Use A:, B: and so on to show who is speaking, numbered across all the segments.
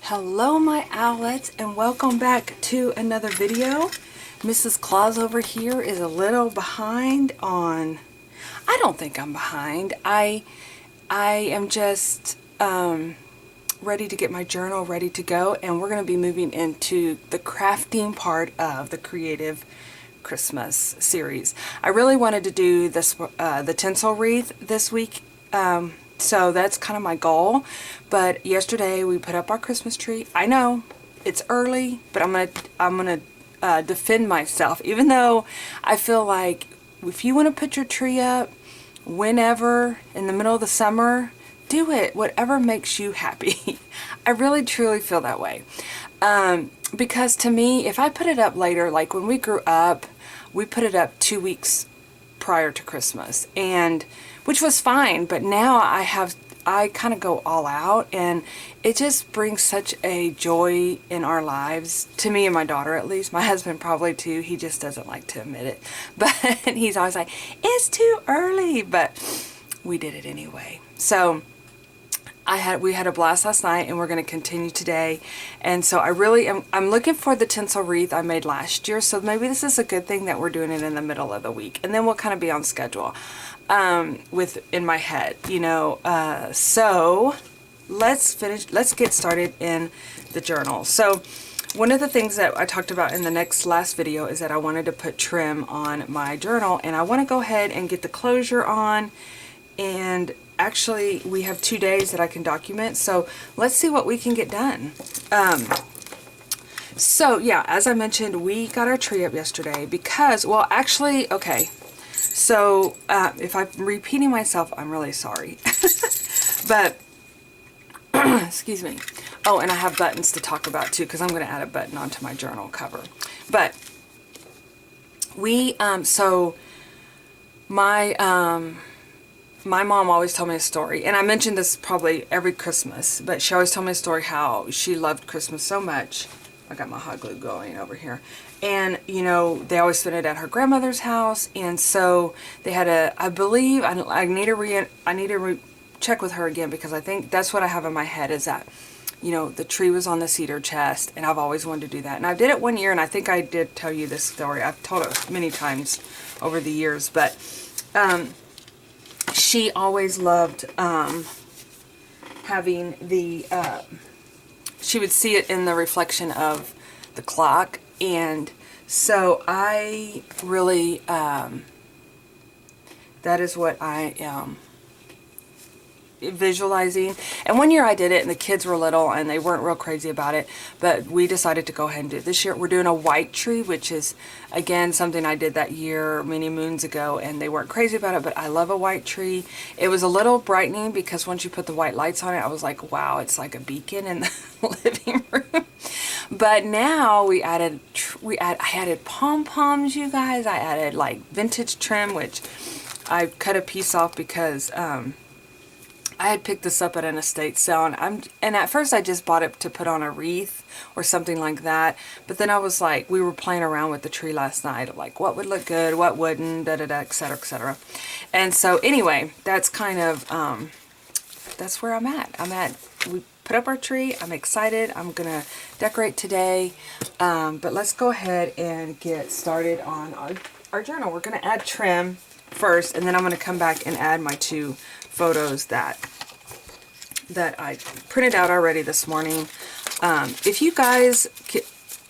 A: Hello my owlets and welcome back to another video. Mrs. Claus over here is a little behind on, I don't think I'm behind. I am just ready to get my journal ready to go, and we're going to be moving into the crafting part of the Creative Christmas series. I really wanted to do this the tinsel wreath this week. So that's kind of my goal. But yesterday we put up our Christmas tree. I know it's early, but I'm gonna defend myself, even though I feel like if you want to put your tree up whenever in the middle of the summer, do it. Whatever makes you happy. I really truly feel that way. Because to me, if I put it up later, like when we grew up, we put it up 2 weeks prior to Christmas, and which was fine, but now I kind of go all out, and it just brings such a joy in our lives, to me and my daughter at least. My husband probably too. He just doesn't like to admit it, but he's always like, it's too early, but we did it anyway. So we had a blast last night, and we're going to continue today. And so I'm looking for the tinsel wreath I made last year, so maybe this is a good thing that we're doing it in the middle of the week, and then we'll kind of be on schedule in my head, you know. So let's get started in the journal. So one of the things that I talked about in the last video is that I wanted to put trim on my journal, and I want to go ahead and get the closure on. And actually we have 2 days that I can document, so let's see what we can get done. So yeah, as I mentioned, we got our tree up yesterday because, well, actually, okay, so if I'm repeating myself, I'm really sorry. But excuse me. Oh, and I have buttons to talk about too, because I'm going to add a button onto my journal cover. But we so my mom always told me a story, and I mentioned this probably every Christmas, but she always told me a story how she loved Christmas so much. I got my hot glue going over here. And, you know, they always spent it at her grandmother's house, and so they had I believe, I need to check with her again, because I think that's what I have in my head, is that, you know, the tree was on the cedar chest, and I've always wanted to do that. And I did it one year, and I think I did tell you this story. I've told it many times over the years, but she always loved having the, she would see it in the reflection of the clock. And so I really, that is what I am visualizing. And one year I did it, and the kids were little and they weren't real crazy about it, but we decided to go ahead and do it this year. We're doing a white tree, which is again something I did that year many moons ago, and they weren't crazy about it, but I love a white tree. It was a little brightening because once you put the white lights on it, I was like, wow, it's like a beacon in the living room. But now I added pom-poms, you guys. I added like vintage trim, which I cut a piece off because I had picked this up at an estate sale, and at first I just bought it to put on a wreath or something like that. But then I was like, we were playing around with the tree last night, like what would look good, what wouldn't, da-da-da, etc., etc. And so anyway, that's kind of, that's where I'm at. We put up our tree. I'm excited. I'm going to decorate today. But let's go ahead and get started on our journal. We're going to add trim first, and then I'm going to come back and add my 2 photos that I printed out already this morning. If you guys,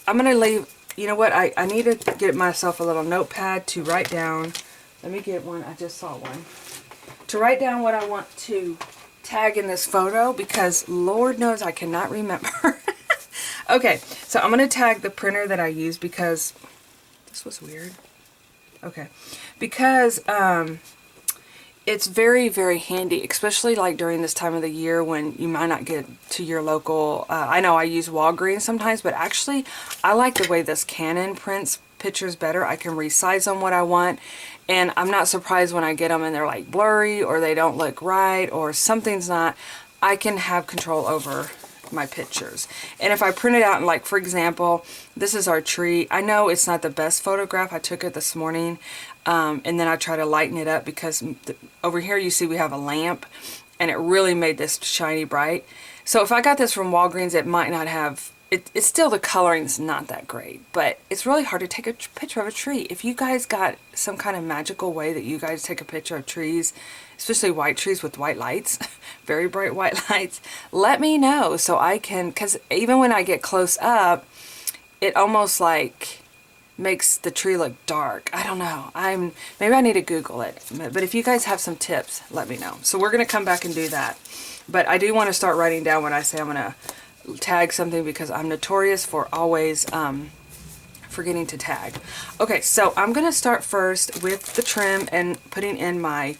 A: I'm going to leave, you know what, I need to get myself a little notepad to write down. Let me get one. I just saw one. To write down what I want to tag in this photo, because Lord knows I cannot remember. Okay, so I'm going to tag the printer that I use, because this was weird. Okay, because it's very, very handy, especially like during this time of the year when you might not get to your local, I know I use Walgreens sometimes, but actually I like the way this Canon prints pictures better. I can resize them what I want, and I'm not surprised when I get them and they're like blurry, or they don't look right, or something's not. I can have control over my pictures. And if I print it out, and like for example, this is our tree. I know it's not the best photograph. I took it this morning, and then I try to lighten it up, because over here you see we have a lamp, and it really made this shiny bright. So if I got this from Walgreens, it might not have, it's still, the coloring's not that great, but it's really hard to take a picture of a tree. If you guys got some kind of magical way that you guys take a picture of trees, especially white trees with white lights, very bright white lights, let me know so I can, because even when I get close up, it almost like makes the tree look dark. I don't know. Maybe I need to Google it. But if you guys have some tips, let me know. So we're going to come back and do that. But I do want to start writing down when I say I'm going to tag something, because I'm notorious for always forgetting to tag. Okay, so I'm going to start first with the trim and putting in my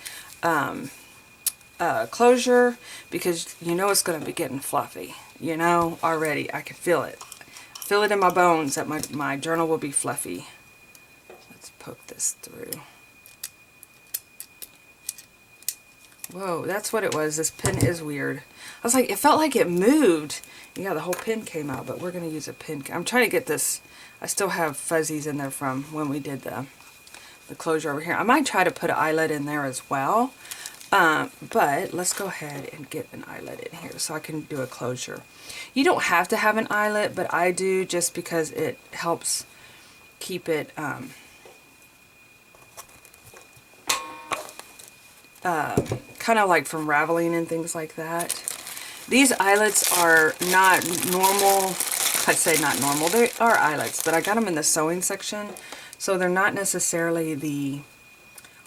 A: closure, because you know it's going to be getting fluffy. You know, already. I can feel it. Feel it in my bones that my journal will be fluffy. Let's poke this through. Whoa, that's what it was. This pen is weird. I was like, it felt like it moved. Yeah, the whole pen came out, but we're going to use a pen. I'm trying to get this. I still have fuzzies in there from when we did the closure over here. I might try to put an eyelet in there as well. But let's go ahead and get an eyelet in here so I can do a closure. You don't have to have an eyelet, but I do, just because it helps keep it kind of like from raveling and things like that. These eyelets are not normal. I'd say not normal. They are eyelets, but I got them in the sewing section, so they're not necessarily the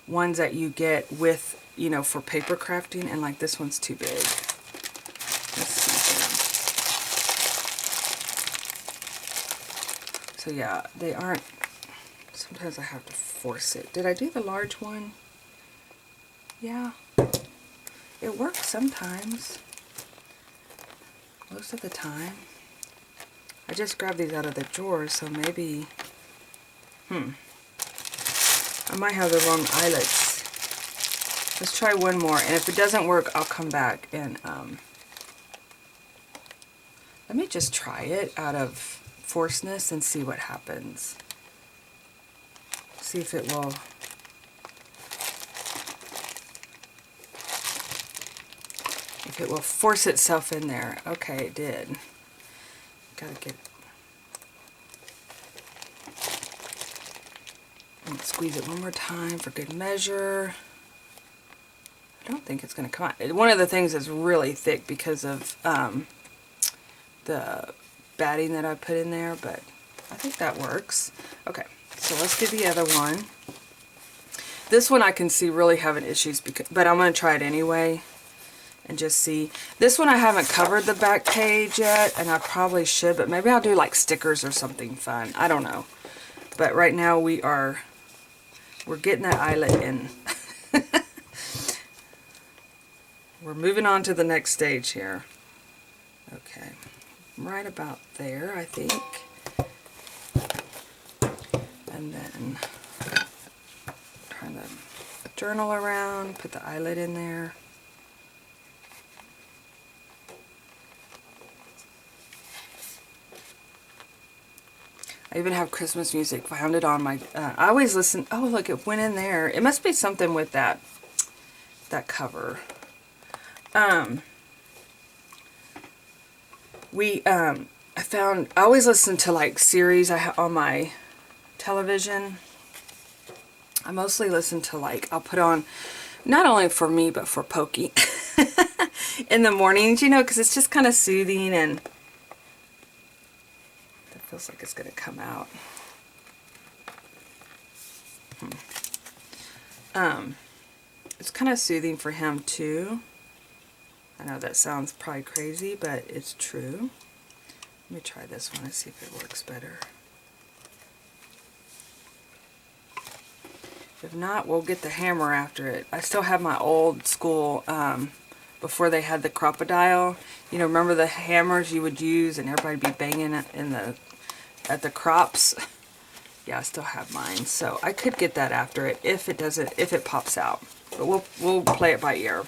A: ones that you get with, you know, for paper crafting. And like this one's too big. Let's see here. So yeah, they aren't. Sometimes I have to force it. Did I do the large one? Yeah, it works sometimes. Most of the time. I just grabbed these out of the drawer, so maybe, I might have the wrong eyelets. Let's try one more, and if it doesn't work, I'll come back and, let me just try it out of forceness and see what happens. See if it will. If it will force itself in there. Okay, it did. Gotta get. And squeeze it one more time for good measure. I don't think it's going to come out. One of the things is really thick because of the batting that I put in there, but I think that works. Okay, so let's do the other one. This one I can see really having issues, but I'm going to try it anyway and just see. This one I haven't covered the back page yet, and I probably should, but maybe I'll do like stickers or something fun. I don't know. But right now we're getting that eyelet in. We're moving on to the next stage here. Okay, right about there, I think. And then turn the journal around, put the eyelet in there. I even have Christmas music. Found it on my, I always listen. Oh, look, it went in there. It must be something with that cover. I always listen to like series I have on my television. I mostly listen to, like, I'll put on, not only for me, but for Pokey in the mornings, you know, because it's just kind of soothing, and that feels like it's going to come out. It's kind of soothing for him too. I know that sounds probably crazy, but it's true. Let me try this one and see if it works better. If not, we'll get the hammer after it. I still have my old school, before they had the crocodile. You know, remember the hammers you would use and everybody be banging it at the crops? Yeah, I still have mine. So I could get that after it if it pops out. But we'll play it by ear.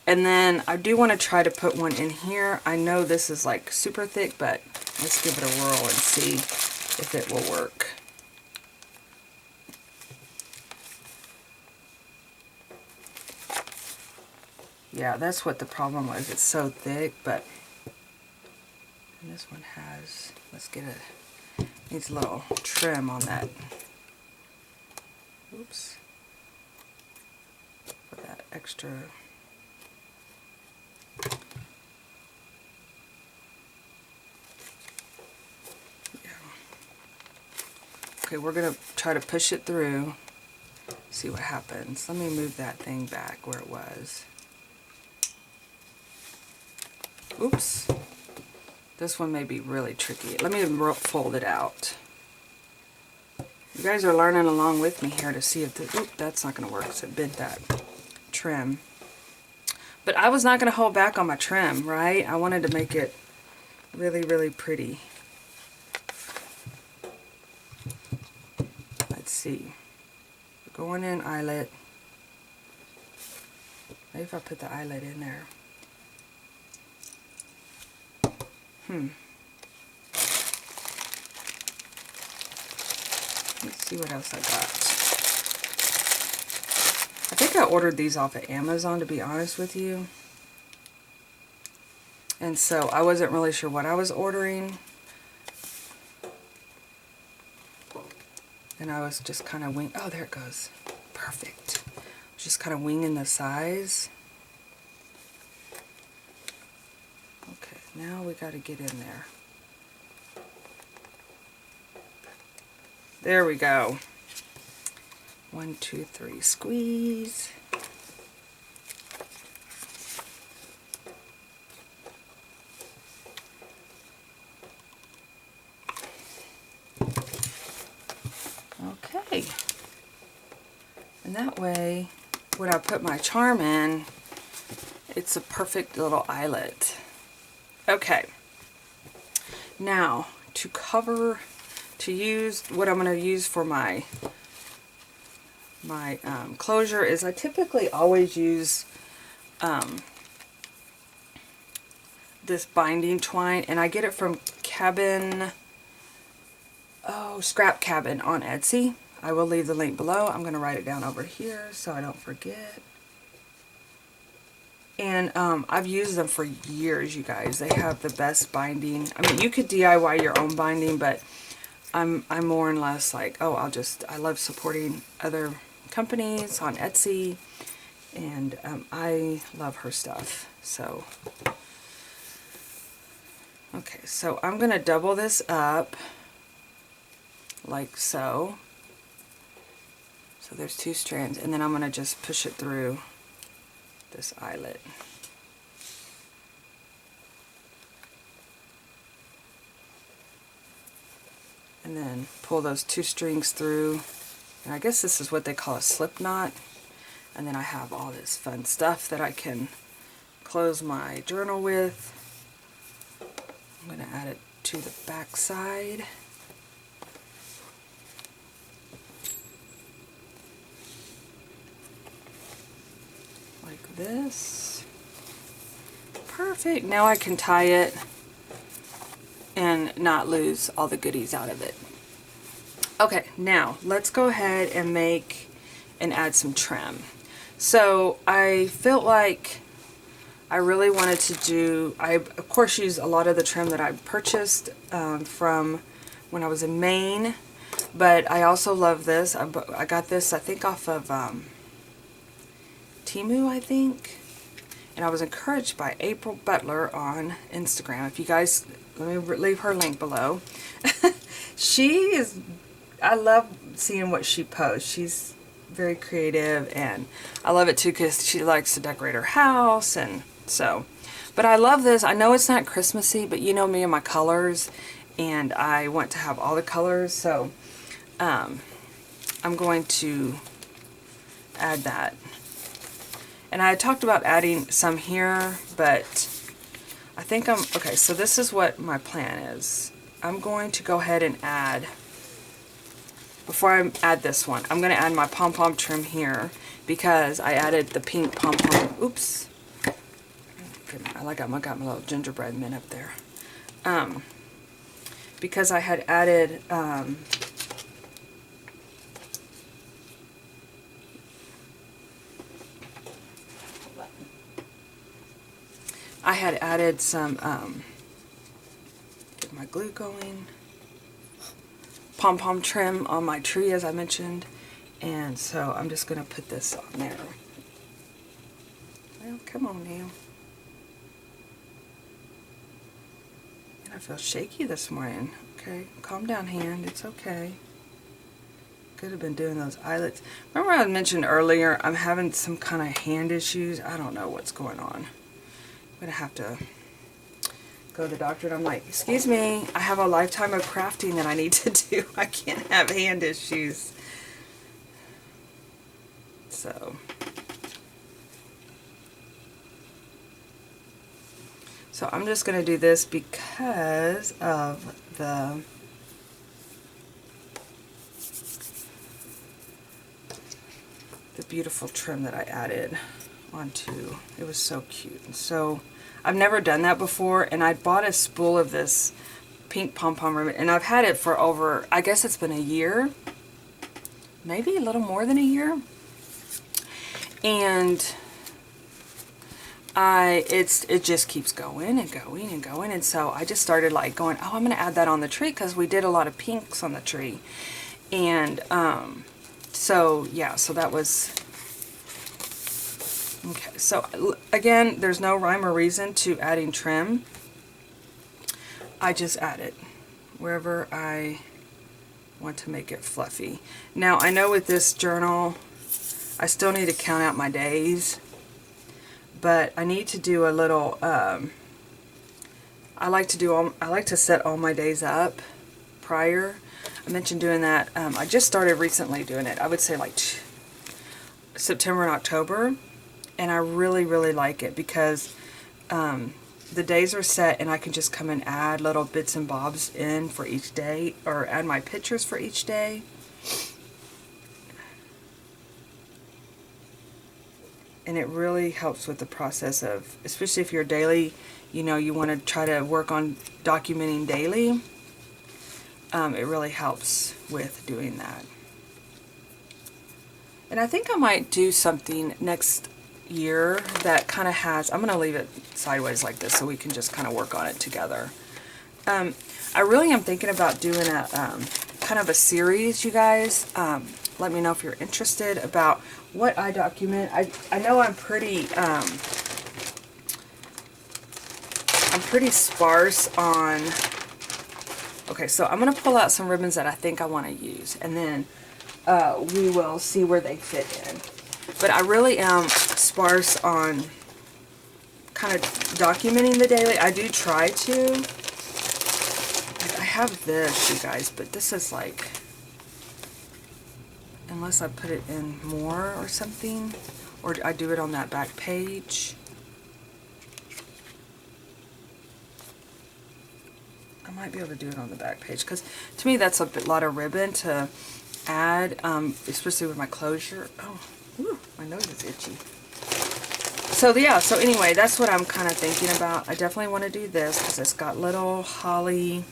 A: And then I do want to try to put one in here. I know this is like super thick, but let's give it a whirl and see if it will work. Yeah, that's what the problem was. It's so thick, but and this one has, let's get it, needs a little trim on that. Oops. For that extra. Yeah. Okay, we're going to try to push it through, see what happens. Let me move that thing back where it was. Oops. This one may be really tricky. Let me fold it out. You guys are learning along with me here to see if the, oop, that's not going to work. So it bent that trim. But I was not going to hold back on my trim, right? I wanted to make it really, really pretty. Let's see. We're going in eyelet. Maybe if I put the eyelet in there. Let's see what else I got. I think I ordered these off of Amazon, to be honest with you. And so I wasn't really sure what I was ordering. And I was just kind of oh, there it goes. Perfect. Just kind of winging the size. Okay, now we got to get in there. There we go. 1, 2, 3, squeeze. Okay. And that way, when I put my charm in, it's a perfect little eyelet. Okay. Now, to cover, to use, what I'm going to use for my closure is I typically always use this binding twine, and I get it from Scrap Cabin on Etsy. I will leave the link below. I'm going to write it down over here so I don't forget. And I've used them for years, you guys. They have the best binding. I mean, you could DIY your own binding, but I'm more and less like, oh, I love supporting other companies on Etsy, and I love her stuff. So, okay, so I'm going to double this up like so. So there's 2 strands, and then I'm going to just push it through this eyelet. And then pull those 2 strings through. And I guess this is what they call a slip knot. And then I have all this fun stuff that I can close my journal with. I'm going to add it to the back side. Like this. Perfect. Now I can tie it and not lose all the goodies out of it. Okay, now let's go ahead and add some trim. So I felt like I really wanted to do, I of course use a lot of the trim that I purchased from when I was in Maine, but I also love this. I got this, I think, off of Temu, I think. And I was encouraged by April Butler on Instagram. If you guys, let me leave her link below. I love seeing what she posts. She's very creative, and I love it too because she likes to decorate her house, and so. But I love this. I know it's not Christmassy, but you know me and my colors, and I want to have all the colors, so I'm going to add that. And I talked about adding some here, but I think okay, so this is what my plan is. I'm going to go ahead and add, before I add this one, I'm going to add my pom-pom trim here because I added the pink pom-pom. Oops. I got my little gingerbread mint up there. Because I had added I had added some, get my glue going, pom-pom trim on my tree, as I mentioned. And so I'm just going to put this on there. Well, come on now. And I feel shaky this morning. Okay, calm down, hand. It's okay. Could have been doing those eyelets. Remember I mentioned earlier I'm having some kind of hand issues? I don't know what's going on. I'm going to have to go to the doctor, and I'm like, excuse me, I have a lifetime of crafting that I need to do. I can't have hand issues. So I'm just going to do this because of the beautiful trim that I added onto. It was so cute. And so I've never done that before, and I bought a spool of this pink pom-pom ribbon, and I've had it for over, I guess it's been a year, maybe a little more than a year. And it just keeps going and going and going. And so I just started like going, oh, I'm going to add that on the tree, because we did a lot of pinks on the tree. And so yeah, so that was okay. So again, there's no rhyme or reason to adding trim. I just add it wherever I want to make it fluffy. Now I know with this journal I still need to count out my days, but I need to do a little I like to set all my days up prior. I mentioned doing that. I just started recently doing it. I would say like September and October, and I really like it because the days are set, and I can just come and add little bits and bobs in for each day, or add my pictures for each day. And it really helps with the process of, especially if you're daily, you know, you want to try to work on documenting daily. It really helps with doing that. And I think I might do something next year that kind of has, I'm going to leave it sideways like this so we can just kind of work on it together. I really am thinking about doing a kind of a series, you guys. Let me know if you're interested about what I document. I know I'm pretty sparse on. Okay, so I'm going to pull out some ribbons that I think I want to use, and then we will see where they fit in. But I really am sparse on kind of documenting the daily. I do try to. Like, I have this, you guys, but this is like, unless I put it in more or something, or I do it on that back page. I might be able to do it on the back page, because to me that's a lot of ribbon to add, especially with my closure. Oh, whew, my nose is itchy. So yeah, so anyway, that's what I'm kind of thinking about. I definitely want to do this because it's got little holly,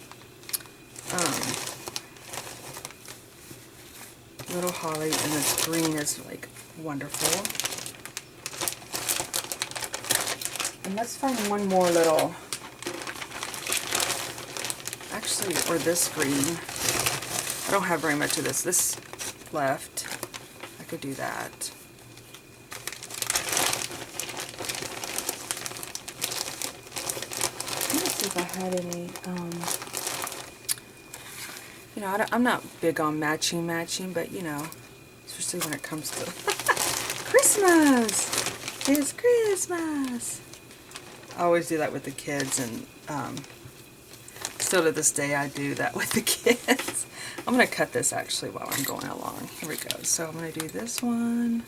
A: and this green is like wonderful. And let's find one more little, actually, or this green. I don't have very much of this left. I could do that. Let's see if I had any, you know, I'm not big on matching, but you know, especially when it comes to Christmas. It's Christmas. I always do that with the kids, and still to this day I do that with the kids. I'm going to cut this actually while I'm going along. Here we go. So I'm going to do this one.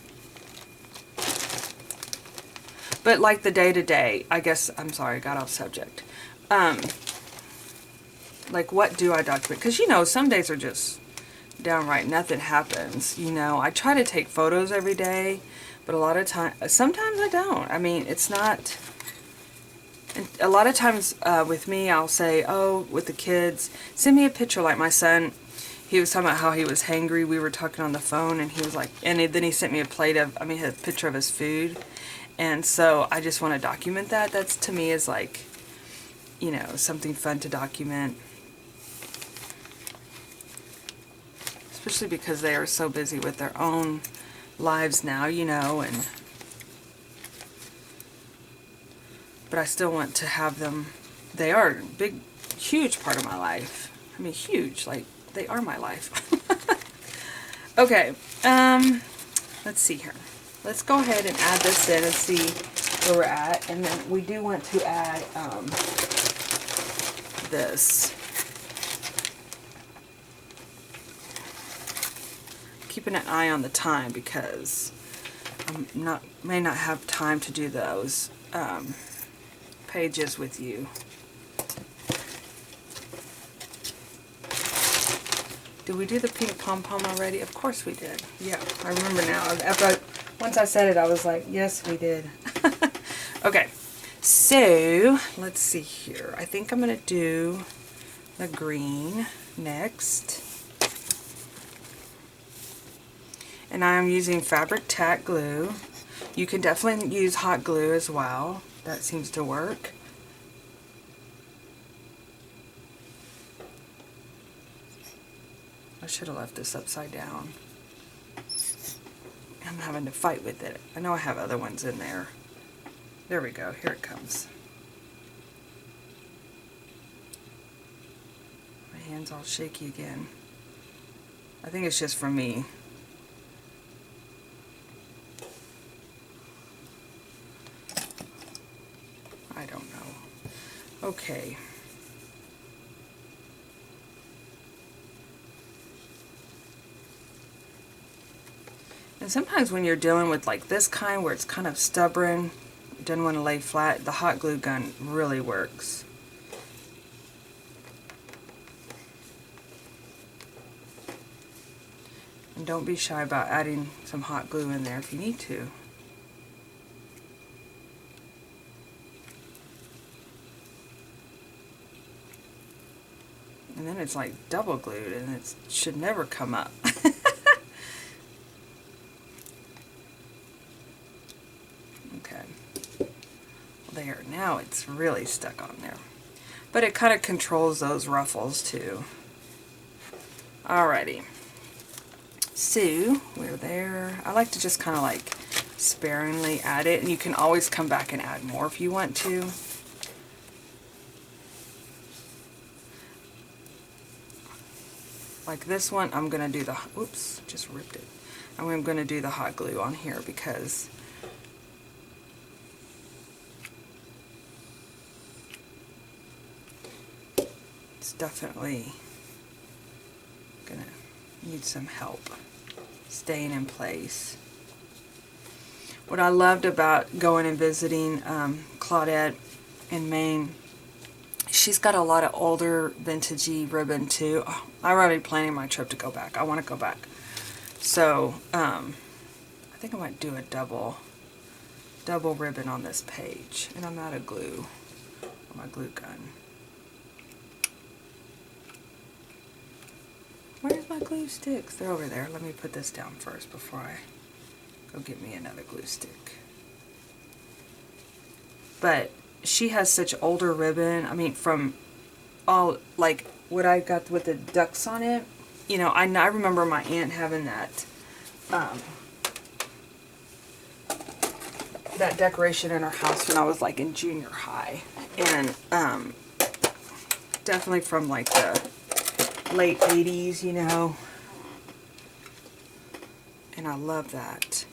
A: But like the day-to-day, I guess, I'm sorry, I got off subject. Like, what do I document? Because, you know, some days are just downright nothing happens. You know, I try to take photos every day, but a lot of times, sometimes I don't. I mean, it's not, a lot of times with me, I'll say, oh, with the kids, send me a picture. Like my son, he was talking about how he was hangry. We were talking on the phone, and he was like, and then he sent me a plate of, a picture of his food. And so I just want to document that. That's, to me, is like, you know, something fun to document. Especially because they are so busy with their own lives now, you know, and but I still want to have them. They are a big, huge part of my life. I mean, huge, like, they are my life. Okay, let's see here. Let's go ahead and add this in and see where we're at. And then we do want to add this. Keeping an eye on the time because I may not have time to do those pages with you. Did we do the pink pom-pom already? Of course we did. Yeah, I remember now. Once I said it, I was like, yes, we did. Okay, so let's see here. I think I'm going to do the green next. And I'm using fabric tack glue. You can definitely use hot glue as well. That seems to work. I should have left this upside down. I'm having to fight with it. I know I have other ones in there. There we go. Here it comes. My hand's all shaky again. I think it's just for me. I don't know. Okay. And sometimes when you're dealing with like this kind where it's kind of stubborn, doesn't want to lay flat, the hot glue gun really works. And don't be shy about adding some hot glue in there if you need to. And then it's like double glued and it should never come up. Okay. There, now it's really stuck on there. But it kind of controls those ruffles too. Alrighty. So, we're there. I like to just kind of like sparingly add it, and you can always come back and add more if you want to. Like this one, I'm going to do the, oops, just ripped it. I'm going to do the hot glue on here because it's definitely going to need some help staying in place. What I loved about going and visiting Claudette in Maine, she's got a lot of older vintagey ribbon too. Oh, I'm already planning my trip to go back. I want to go back. So I think I might do a double ribbon on this page. And I'm out of glue on my glue gun. Where's my glue sticks? They're over there. Let me put this down first before I go get me another glue stick. But she has such older ribbon. I mean, from all, like, what I got with the ducks on it. You know, I remember my aunt having that, that decoration in her house when I was, like, in junior high. And, definitely from, like, the late 80s, you know. And I love that.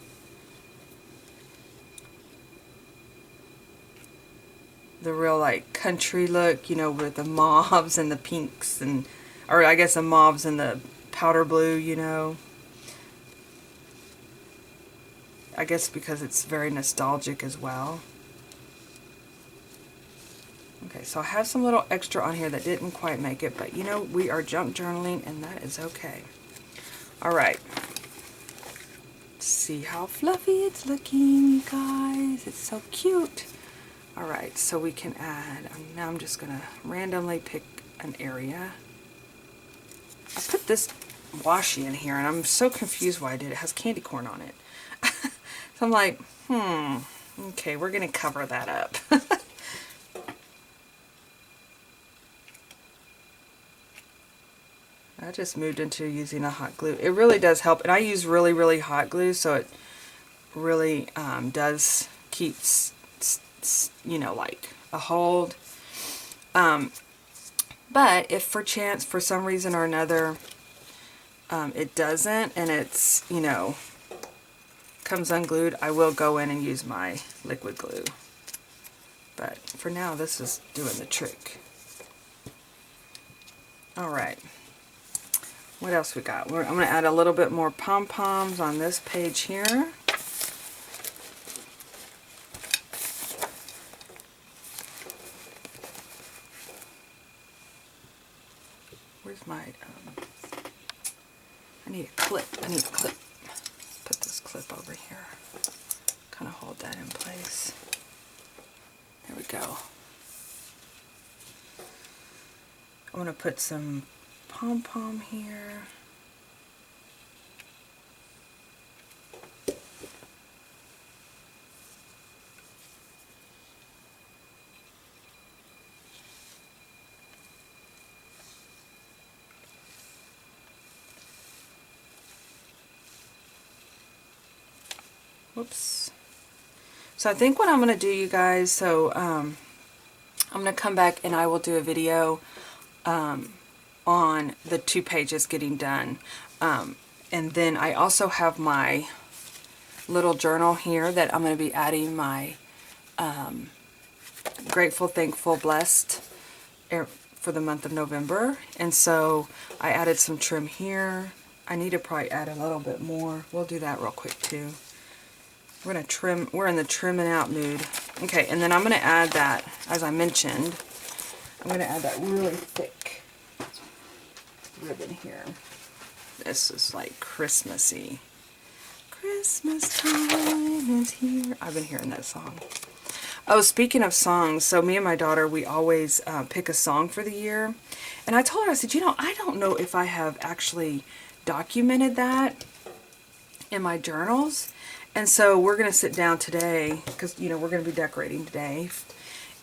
A: The real like country look, you know, with the mauves and the pinks and, or I guess the mauves and the powder blue, you know. I guess because it's very nostalgic as well. Okay, so I have some little extra on here that didn't quite make it, but you know, we are junk journaling and that is okay. Alright. See how fluffy it's looking, you guys. It's so cute. Alright, so we can add, now I'm just going to randomly pick an area. I put this washi in here and I'm so confused why I did it. It has candy corn on it. So I'm like, Okay, we're going to cover that up. I just moved into using a hot glue. It really does help, and I use really, really hot glue, so it really does keep, you know, like a hold. But if for chance, for some reason or another, it doesn't, and it's, you know, comes unglued, I will go in and use my liquid glue. But for now, this is doing the trick. Alright. What else we got? I'm going to add a little bit more pom-poms on this page here. Where's my, I need a clip. Put this clip over here. Kind of hold that in place. There we go. I'm going to put some pom-pom here. Whoops. So I think what I'm going to do, you guys, so I'm going to come back and I will do a video on the 2 pages getting done. And then I also have my little journal here that I'm going to be adding my Grateful, Thankful, Blessed for the month of November. And so I added some trim here. I need to probably add a little bit more. We'll do that real quick too. We're going to trim, we're in the trimming out mood. Okay, and then I'm going to add that, as I mentioned, I'm going to add that really thick ribbon here. This is like Christmassy. Christmas time is here. I've been hearing that song. Oh, speaking of songs, so me and my daughter, we always pick a song for the year. And I told her, I said, you know, I don't know if I have actually documented that in my journals. And so we're going to sit down today, because, you know, we're going to be decorating today.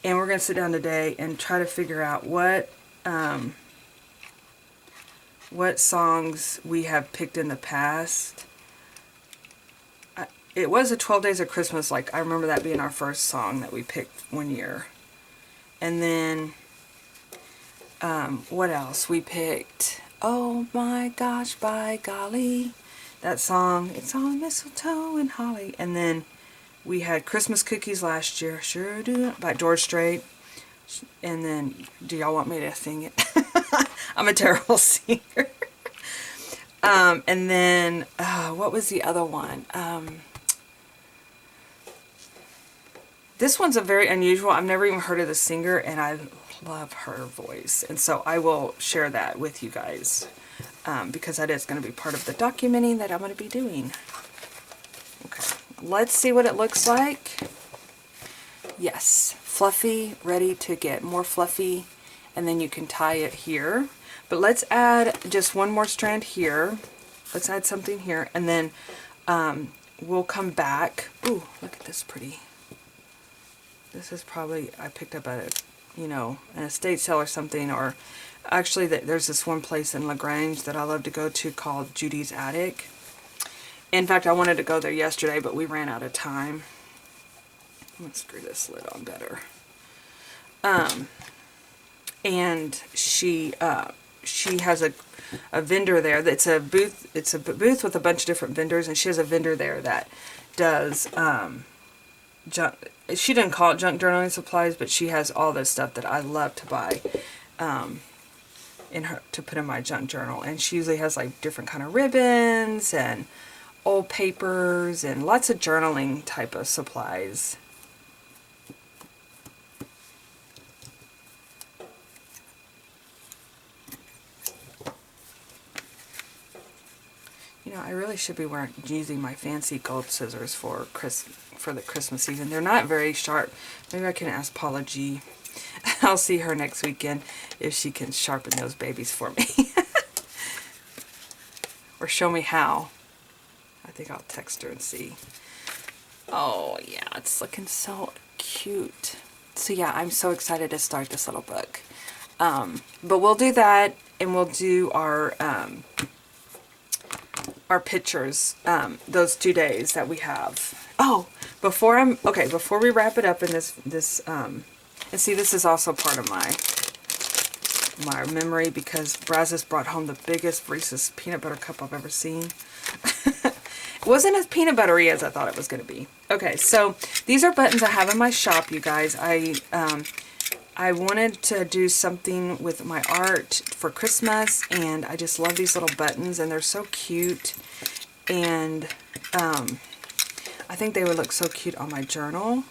A: And we're going to sit down today and try to figure out what songs we have picked in the past. It was a 12 Days of Christmas, like, I remember that being our first song that we picked one year. And then, what else? We picked, Oh My Gosh, by Golly. That song, It's on Mistletoe and Holly. And then we had Christmas Cookies last year, Sure Do, by George Strait. And then, do y'all want me to sing it? I'm a terrible singer. And then, what was the other one? This one's a very unusual, I've never even heard of the singer, and I love her voice. And so I will share that with you guys. Because that is going to be part of the documenting that I'm going to be doing. Okay, let's see what it looks like. Yes, fluffy, ready to get more fluffy, and then you can tie it here. But let's add just one more strand here. Let's add something here, and then we'll come back. Ooh, look at this pretty. This is probably, I picked up at, you know, an estate sale or something, or actually there's this one place in LaGrange that I love to go to called Judy's Attic. In fact, I wanted to go there yesterday, but we ran out of time. I'm going to screw this lid on better. And she has a vendor there that's a booth. It's a booth with a bunch of different vendors, and she has a vendor there that does junk. She didn't call it junk journaling supplies, but she has all this stuff that I love to buy to put in my junk journal. And she usually has like different kind of ribbons and old papers and lots of journaling type of supplies. You know, I really should be using my fancy gold scissors for the Christmas season. They're not very sharp. Maybe I can ask Paula G. I'll see her next weekend if she can sharpen those babies for me. Or show me how. I think I'll text her and see. Oh yeah, it's looking so cute. So yeah, I'm so excited to start this little book. But we'll do that, and we'll do our pictures those 2 days that we have. Oh, before we wrap it up in this and see, this is also part of my memory, because Brazos brought home the biggest Reese's peanut butter cup I've ever seen. It wasn't as peanut buttery as I thought it was going to be. Okay, so these are buttons I have in my shop, you guys. I wanted to do something with my art for Christmas, and I just love these little buttons, and they're so cute. And I think they would look so cute on my journal,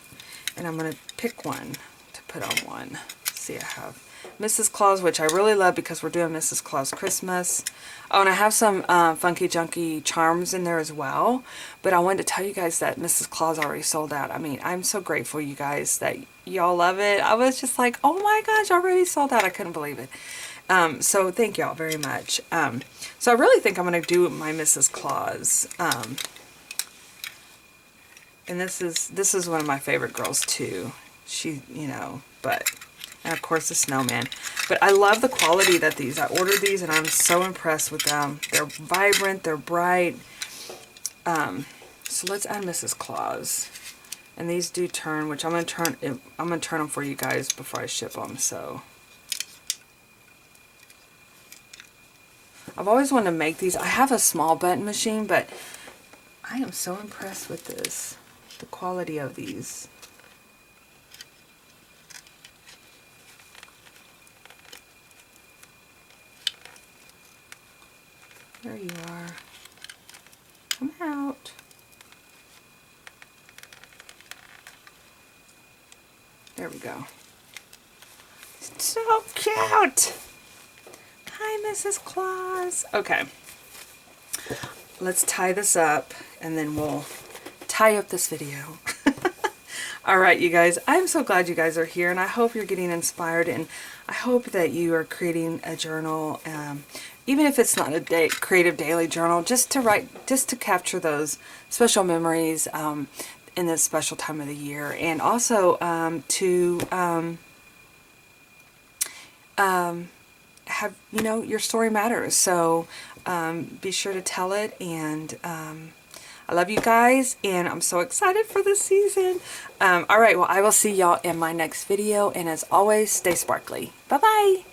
A: and I'm going to pick one to put on one. Let's see, I have Mrs. Claus, which I really love because we're doing Mrs. Claus Christmas. Oh, and I have some funky junky charms in there as well. But I wanted to tell you guys that Mrs. Claus already sold out. I mean, I'm so grateful, you guys, that y'all love it. I was just like, oh my gosh, already sold out. I couldn't believe it. So thank y'all very much. So I really think I'm going to do my Mrs. Claus. And this is one of my favorite girls too. She, but... And of course the snowman. But I love the quality that these, I ordered these and I'm so impressed with them. They're vibrant, they're bright. So let's add Mrs. Claus. And these do turn, which I'm gonna turn them for you guys before I ship them. So I've always wanted to make these. I have a small button machine, but I am so impressed with this. The quality of these. There you are. Come out. There we go. So cute. Hi, Mrs. Claus. Okay. Let's tie this up, and then we'll tie up this video. Alright, you guys, I'm so glad you guys are here, and I hope you're getting inspired, and I hope that you are creating a journal, even if it's not a creative daily journal, just to write, just to capture those special memories in this special time of the year, and also to have, your story matters. So be sure to tell it, and I love you guys, and I'm so excited for this season. Alright, well, I will see y'all in my next video, and as always, stay sparkly. Bye-bye!